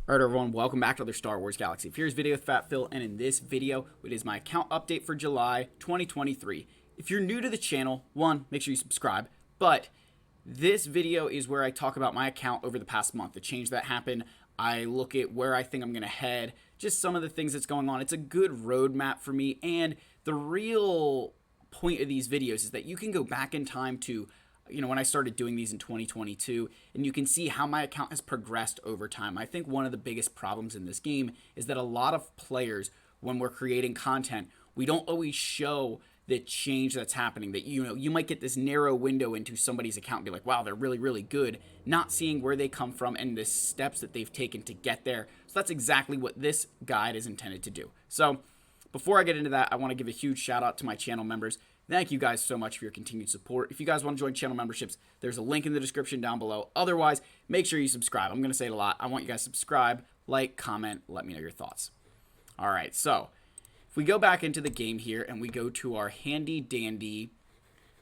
Alright everyone, welcome back to another Star Wars Galaxy of Heroes video with Fat Phil, and in this video, it is my account update for July 2023. If you're new to the channel, one, make sure you subscribe, but this video is where I talk about my account over the past month, the change that happened. I look at where I think I'm going to head, just some of the things that's going on. It's a good roadmap for me, and the real point of these videos is that you can go back in time to when I started doing these in 2022, and you can see how my account has progressed over time. I think one of the biggest problems in this game is that a lot of players, when we're creating content, we don't always show the change that's happening. That you might get this narrow window into somebody's account and be like, wow, they're really, really good, not seeing where they come from and the steps that they've taken to get there. So that's exactly what this guide is intended to do. So before I get into that, I want to give a huge shout out to my channel members. Thank you guys so much for your continued support. If you guys want to join channel memberships, there's a link in the description down below. Otherwise, make sure you subscribe. I'm going to say it a lot. I want you guys to subscribe, like, comment, let me know your thoughts. All right, so if we go back into the game here and we go to our handy dandy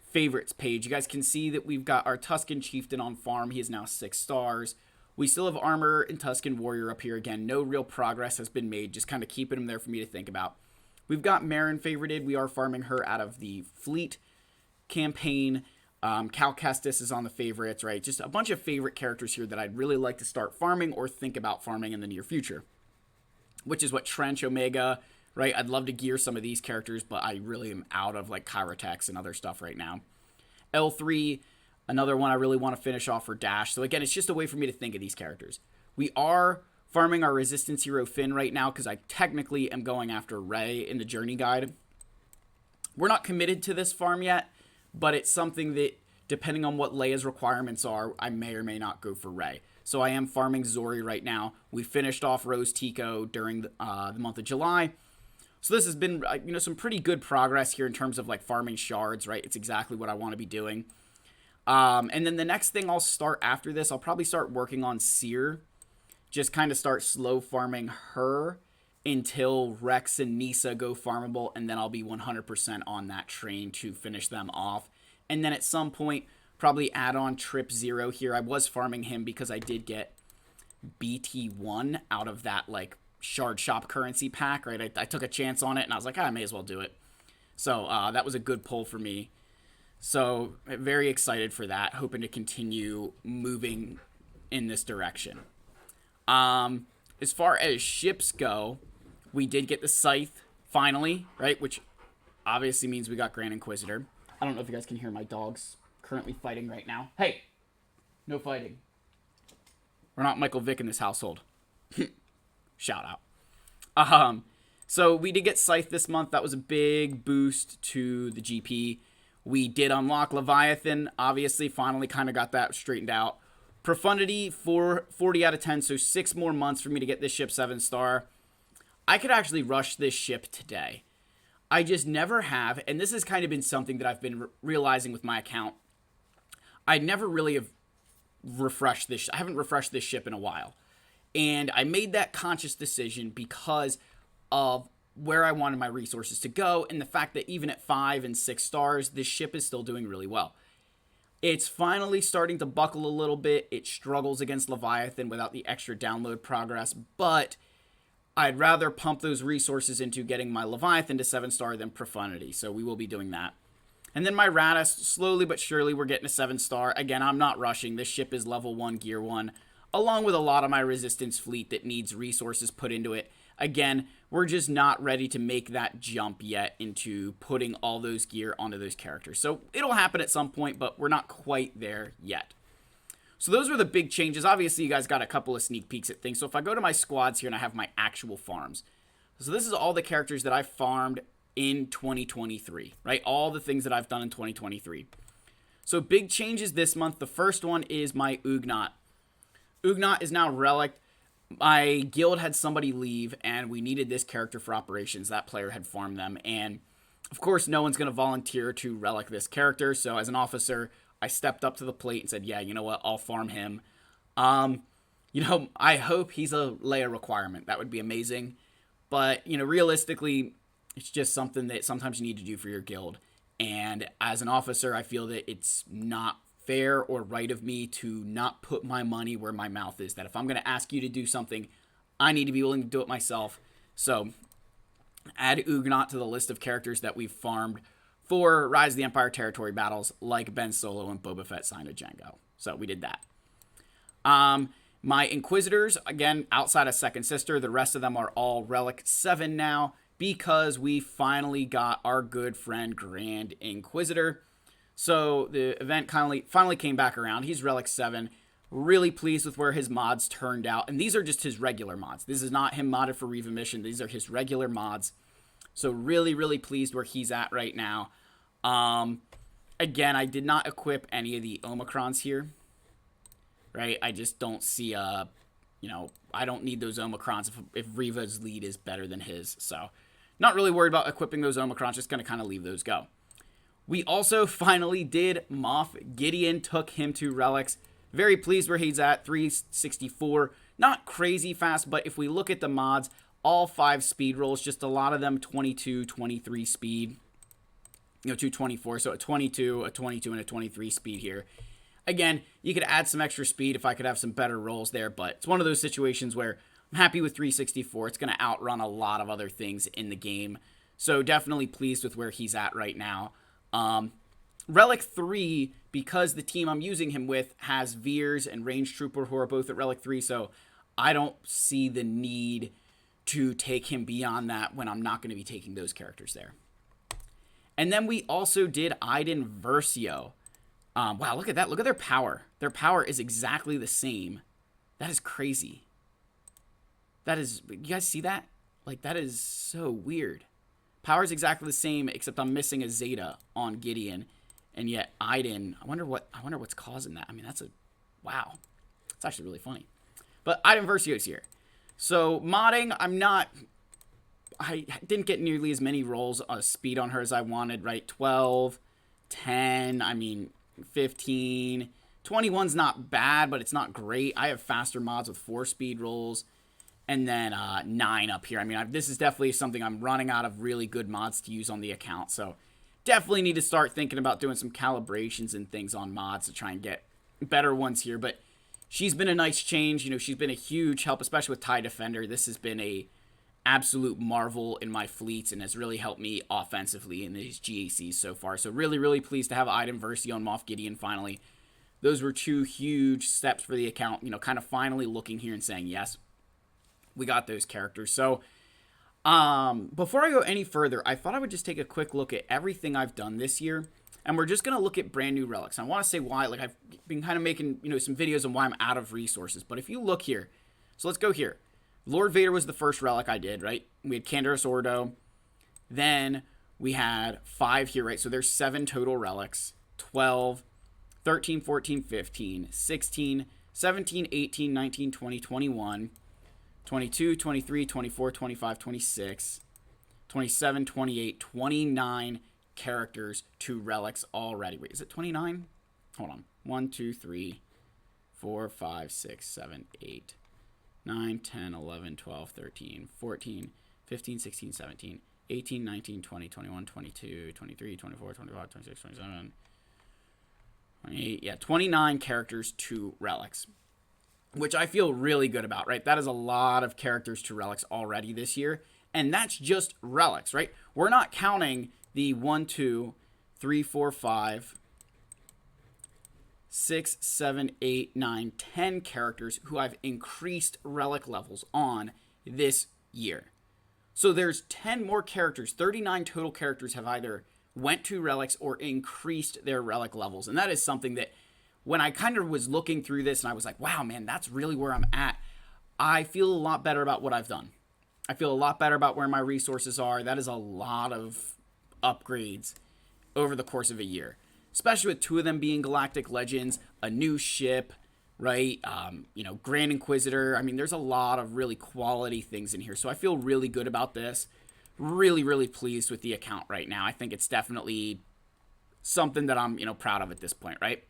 favorites page, you guys can see that we've got our Tusken Chieftain on farm. He is now 6 stars. We still have Armor and Tusken Warrior up here. Again, no real progress has been made, just kind of keeping him there for me to think about. We've got Marin favorited. We are farming her out of the Fleet campaign. Cal Kestis is on the favorites, right? Just a bunch of favorite characters here that I'd really like to start farming or think about farming in the near future, which is what Trench, Omega, right? I'd love to gear some of these characters, but I really am out of like Kyrotex and other stuff right now. L3, another one I really want to finish off for Dash. So again, it's just a way for me to think of these characters. We are farming our Resistance hero Finn right now because I technically am going after Rey in the Journey Guide. We're not committed to this farm yet, but it's something that, depending on what Leia's requirements are, I may or may not go for Rey. So I am farming Zori right now. We finished off Rose Tico during the month of July. So this has been some pretty good progress here in terms of like farming shards, right? It's exactly what I want to be doing. And then the next thing I'll start after this, I'll probably start working on Seer. Just kind of start slow farming her until Rex and Nisa go farmable, and then I'll be 100% on that train to finish them off. And then at some point, probably add on Trip Zero here. I was farming him because I did get BT1 out of that like shard shop currency pack, right? I took a chance on it, and I was like, I may as well do it. So that was a good pull for me. So very excited for that, hoping to continue moving in this direction. As far as ships go, we did get the Scythe finally, right? Which obviously means we got Grand Inquisitor. I don't know if you guys can hear my dogs currently fighting right now. Hey, no fighting. We're not Michael Vick in this household. Shout out. So we did get Scythe this month. That was a big boost to the GP. We did unlock Leviathan. Obviously, finally kind of got that straightened out. Profundity, 40 out of 10, so 6 more months for me to get this ship 7-star. I could actually rush this ship today. I just never have, and this has kind of been something that I've been realizing with my account. I never really have refreshed this. I haven't refreshed this ship in a while. And I made that conscious decision because of where I wanted my resources to go, and the fact that even at 5 and 6 stars, this ship is still doing really well. It's finally starting to buckle a little bit. It struggles against Leviathan without the extra download progress, but I'd rather pump those resources into getting my Leviathan to 7-star than Profundity, so we will be doing that. And then my Raddus, slowly but surely, we're getting a 7-star. Again, I'm not rushing. This ship is level 1, gear 1, along with a lot of my Resistance fleet that needs resources put into it. Again, we're just not ready to make that jump yet into putting all those gear onto those characters. So it'll happen at some point, but we're not quite there yet. So those were the big changes. Obviously, you guys got a couple of sneak peeks at things. So if I go to my squads here and I have my actual farms. So this is all the characters that I farmed in 2023, right? All the things that I've done in 2023. So big changes this month. The first one is my Ugnaught. Ugnaught is now Relic. My guild had somebody leave, and we needed this character for operations. That player had farmed them, and of course, no one's going to volunteer to relic this character, so as an officer, I stepped up to the plate and said, yeah, you know what, I'll farm him. I hope he's a Leia requirement. That would be amazing, but, realistically, it's just something that sometimes you need to do for your guild, and as an officer, I feel that it's not fair or right of me to not put my money where my mouth is. That if I'm going to ask you to do something, I need to be willing to do it myself. So add Ugnaught to the list of characters that we've farmed for Rise of the Empire territory battles, like Ben Solo and Boba Fett signed to Jango. So we did that. My Inquisitors, again, outside of Second Sister, the rest of them are all Relic 7 now, because we finally got our good friend Grand Inquisitor. So the event finally came back around. He's Relic 7. Really pleased with where his mods turned out. And these are just his regular mods. This is not him modded for Reva Mission. These are his regular mods. So really, really pleased where he's at right now. Again, I did not equip any of the Omicrons here. Right? I just don't see I don't need those Omicrons if Reva's lead is better than his. So not really worried about equipping those Omicrons. Just going to kind of leave those go. We also finally did Moff Gideon. Took him to Relics. Very pleased where he's at, 364. Not crazy fast, but if we look at the mods, all 5 speed rolls, just a lot of them 22, 23 speed. 224, so a 22, a 22, and a 23 speed here. Again, you could add some extra speed if I could have some better rolls there, but it's one of those situations where I'm happy with 364. It's going to outrun a lot of other things in the game. So definitely pleased with where he's at right now. Relic 3, because the team I'm using him with has Veers and Range Trooper who are both at Relic 3, so I don't see the need to take him beyond that when I'm not going to be taking those characters there. And then we also did Iden Versio. Wow, look at that. Look at their power. Their power is exactly the same. That is crazy. That is, you guys see that? Like, that is so weird. Power is exactly the same, except I'm missing a Zeta on Gideon. And yet Iden, I wonder what's causing that. I mean, wow. It's actually really funny. But Iden Versio's here. So modding, I didn't get nearly as many rolls of speed on her as I wanted, right? 12, 10, 15. 21's not bad, but it's not great. I have faster mods with 4 speed rolls. And then 9 up here. This is definitely something I'm running out of really good mods to use on the account. So definitely need to start thinking about doing some calibrations and things on mods to try and get better ones here. But she's been a nice change. She's been a huge help, especially with TIE Defender. This has been a absolute marvel in my fleets and has really helped me offensively in these GACs so far. So really, really pleased to have Iden Versio and Moff Gideon finally. Those were 2 huge steps for the account, kind of finally looking here and saying, yes, we got those characters. So before I go any further, I thought I would just take a quick look at everything I've done this year. And we're just going to look at brand new relics. I want to say why, I've been kind of making, some videos on why I'm out of resources. But if you look here, so let's go here. Lord Vader was the first relic I did, right? We had Canderous Ordo. Then we had 5 here, right? So there's 7 total relics. 12, 13, 14, 15, 16, 17, 18, 19, 20, 21, 22, 23, 24, 25, 26, 27, 28, 29 characters to relics already. Wait, is it 29? Hold on. 1, 2, 3, 4, 5, 6, 7, 8, 9, 10, 11, 12, 13, 14, 15, 16, 17, 18, 19, 20, 21, 22, 23, 24, 25, 26, 27, 28. Yeah, 29 characters to relics, which I feel really good about, right? That is a lot of characters to relics already this year. And that's just relics, right? We're not counting the 1, 2, 3, 4, 5, 6, 7, 8, 9, 10 characters who I've increased relic levels on this year. So there's 10 more characters, 39 total characters have either went to relics or increased their relic levels. And that is something that when I kind of was looking through this and I was like, wow, man, that's really where I'm at. I feel a lot better about what I've done. I feel a lot better about where my resources are. That is a lot of upgrades over the course of a year, especially with 2 of them being Galactic Legends, a new ship, right? Grand Inquisitor. There's a lot of really quality things in here. So I feel really good about this. Really, really pleased with the account right now. I think it's definitely something that I'm, proud of at this point, right?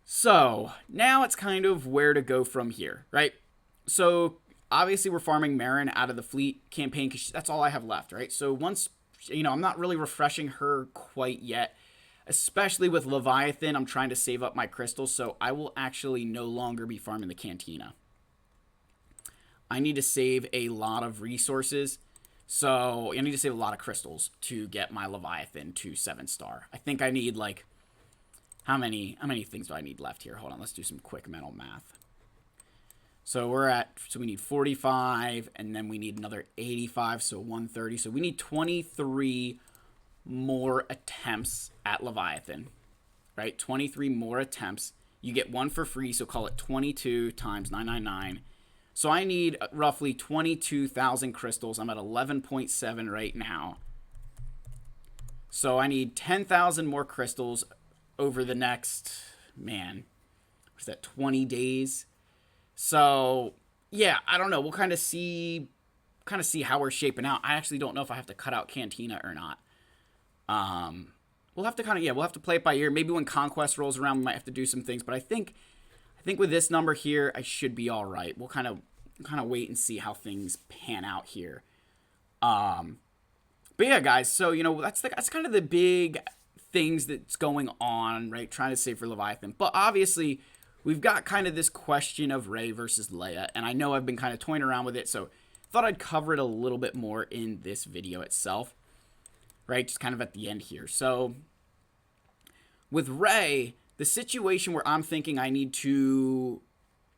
So now it's kind of where to go from here, right? So obviously we're farming Marin out of the fleet campaign because that's all I have left, right? So once, I'm not really refreshing her quite yet, especially with Leviathan. I'm trying to save up my crystals, so I will actually no longer be farming the Cantina. I need to save a lot of resources. So I need to save a lot of crystals to get my Leviathan to 7-star. I think I need like, how many things do I need left here? Hold on, let's do some quick mental math. So we need 45, and then we need another 85, so 130. So we need 23 more attempts at Leviathan, right? 23 more attempts. You get one for free, so call it 22 times 999. So I need roughly 22,000 crystals. I'm at 11.7 right now. So I need 10,000 more crystals over the next, man, what's that, 20 days? So, yeah, I don't know. We'll kind of see how we're shaping out. I actually don't know if I have to cut out Cantina or not. We'll have to we'll have to play it by ear. Maybe when Conquest rolls around, we might have to do some things. But I think with this number here, I should be all right. We'll kind of wait and see how things pan out here. But yeah, guys. So that's kind of the big things that's going on, right? Trying to save for Leviathan. But obviously, we've got kind of this question of Rey versus Leia, and I know I've been kind of toying around with it, so thought I'd cover it a little bit more in this video itself, right? Just kind of at the end here. So with Rey, the situation where I'm thinking I need to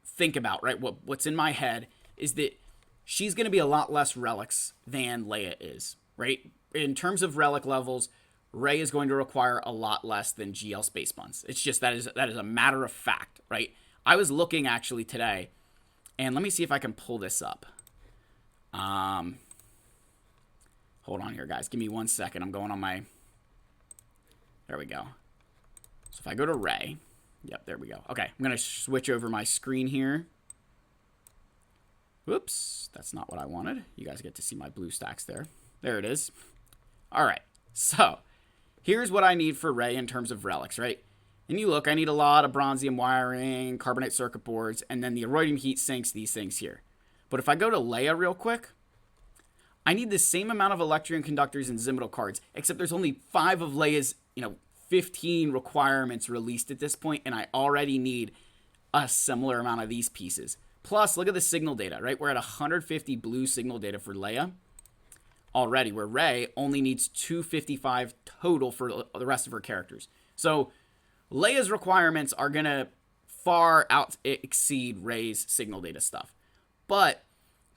think about, right, what's in my head is that she's going to be a lot less relics than Leia is, right? In terms of relic levels, Rey is going to require a lot less than GL space buns. It's just that is a matter of fact, right? I was looking actually today, and let me see if I can pull this up. Hold on here, guys. Give me 1 second. I'm going on my... There we go. So if I go to Rey... Yep, there we go. Okay, I'm going to switch over my screen here. Whoops, that's not what I wanted. You guys get to see my blue stacks there. There it is. All right, so here's what I need for Rey in terms of relics, right? And you look, I need a lot of bronzium wiring, carbonate circuit boards, and then the oroidium heat sinks these things here. But if I go to Leia real quick, I need the same amount of electrium conductors and Zimetal cards, except there's only 5 of Leia's, 15 requirements released at this point, and I already need a similar amount of these pieces. Plus, look at the signal data, right? We're at 150 blue signal data for Leia already, where Rey only needs 255 total for the rest of her characters. So Leia's requirements are going to far exceed Rey's signal data stuff. But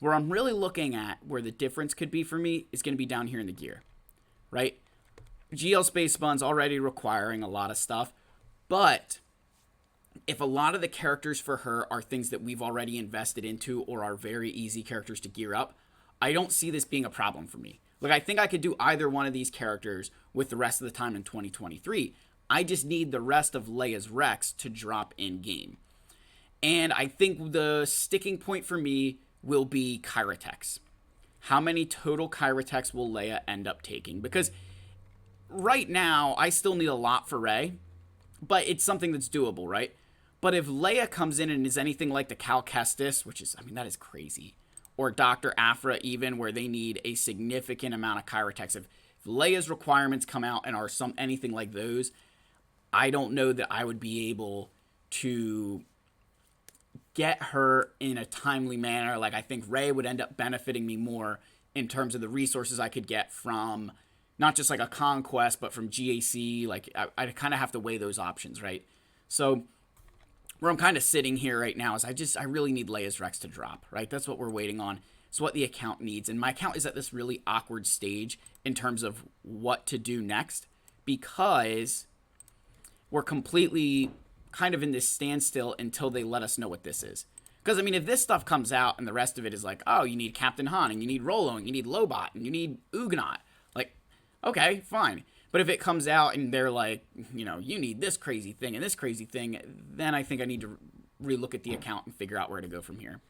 where I'm really looking at where the difference could be for me is going to be down here in the gear, right? GL Space Bun's already requiring a lot of stuff, but if a lot of the characters for her are things that we've already invested into or are very easy characters to gear up, I don't see this being a problem for me. Like, I think I could do either one of these characters with the rest of the time in 2023. I just need the rest of Leia's Rex to drop in game. And I think the sticking point for me will be Kyratex. How many total Kyratex will Leia end up taking? Because right now, I still need a lot for Rey, but it's something that's doable, right? But if Leia comes in and is anything like the Cal Kestis, which is, that is crazy, or Dr. Aphra even, where they need a significant amount of Kyratex, if Leia's requirements come out and are anything like those, I don't know that I would be able to get her in a timely manner. Like, I think Rey would end up benefiting me more in terms of the resources I could get from not just like a conquest, but from GAC. Like, I kind of have to weigh those options, right? So where I'm kind of sitting here right now is I really need Leia's Rex to drop, right? That's what we're waiting on. It's what the account needs. And my account is at this really awkward stage in terms of what to do next, because we're completely kind of in this standstill until they let us know what this is. Because, if this stuff comes out and the rest of it is like, oh, you need Captain Han, and you need Rolo, and you need Lobot, and you need Ugnaught, like, okay, fine. But if it comes out and they're like, you need this crazy thing and this crazy thing, then I think I need to relook at the account and figure out where to go from here.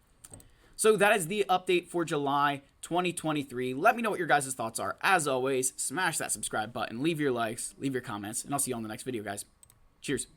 So that is the update for July 2023. Let me know what your guys' thoughts are. As always, smash that subscribe button, leave your likes, leave your comments, and I'll see you on the next video, guys. Cheers.